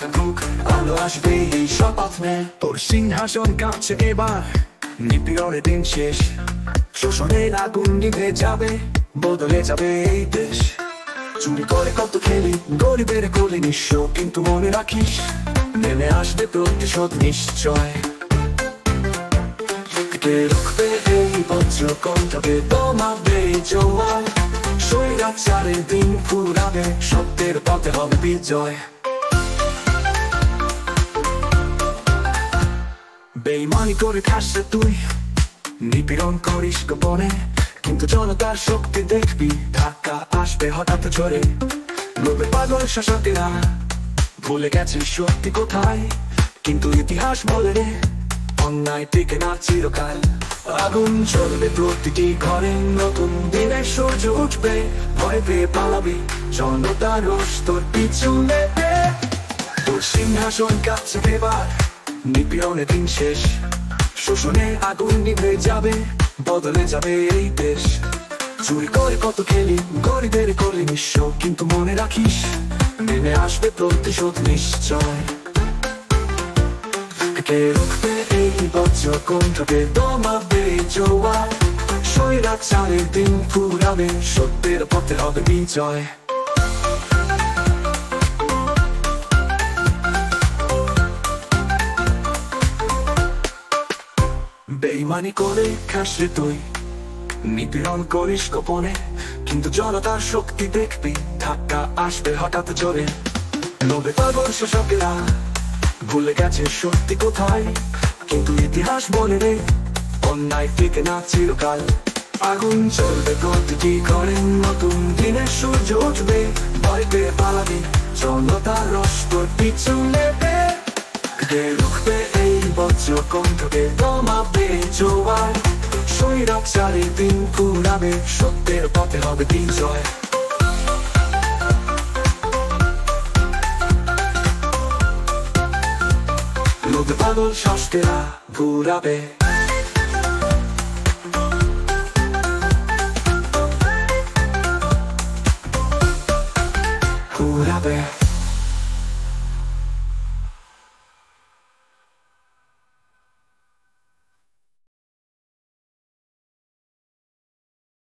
থাকুক, আলো আসবে এই শপথ নে। তোর সিংহাসন কাঁপছে এবার, নিপীড়নের দিন শেষ, শোষণের আগুন নিভে যাবে, বদলে যাবে এই দেশ। চুরি করে কত খেলি, গরিবের কোলে নিঃস্ব, কিন্তু মনে রাখিস নেমে আসবে প্রতিশোধ নিশ্চয়। কে রুখবে এই বজ্র কণ্ঠকে, দমাবে জোয়ার, স্বৈরাচারের দিন ফুরাবে, সত্যের পথে হবে বিজয়। বেইমানি করে খাস তুই, নিপীড়ন করিস গোপনে, কিন্তু জনতার শক্তি দেখবি ধাক্কা আসবে হঠাৎ ঝরে। লোভে পাগল শাসকরা ভুলে গেছে সত্যি কোথায়, কিন্তু ইতিহাস বলে রে অন্যায় টিকে না চিরকাল। আগুন জ্বলবে প্রতিটি ঘরে, নতুন দিনের সূর্য উঠবে, ভয় পেয়ে পালাবি, জনতার রোষ তোর পিছু নেবে। তোর সিংহাসন কাঁপছে এবার, নিপীড়নের দিন শেষ, শোষণের আগুন নিভে যাবে, বদলে যাবে এই দেশ। চুরি করে কত খেলি, গরিবের কোলে নিঃস্ব, কিন্তু মনে রাখিস নেমে আসবে প্রতিশোধ নিশ্চয়। কে রুখবে এই বজ্র কণ্ঠকে, দমাবে জোয়ার, স্বৈরাচারের দিন ফুরাবে, সত্যের পথে হবে বিজয়। বেইমানি করে খাস তুই, নিপীড়ন করিস গোপনে, কিন্তু জনতার শক্তি দেখবি ধাক্কা আসবে হঠাৎ জোরে। লোভে পাগল শাসকেরা ভুলে গেছে সত্যি কোথায়, কিন্তু ইতিহাস বলে রে অন্যায় টিকে না চিরকাল। আগুন জ্বলবে প্রতিটি ঘরে, নতুন দিনের সূর্য উঠবে, ভয় পেয়ে পালাবি, জনতার রোষ তোর পিছু নেবে। কে রুখবে এই বজ্র কণ্ঠকে, দমাবে জোয়ার, স্বৈরাচারের দিন ফুরাবে, সত্যের পথে হবে বিজয়। লোভে পাগল শাসকেরা ফুরাবে,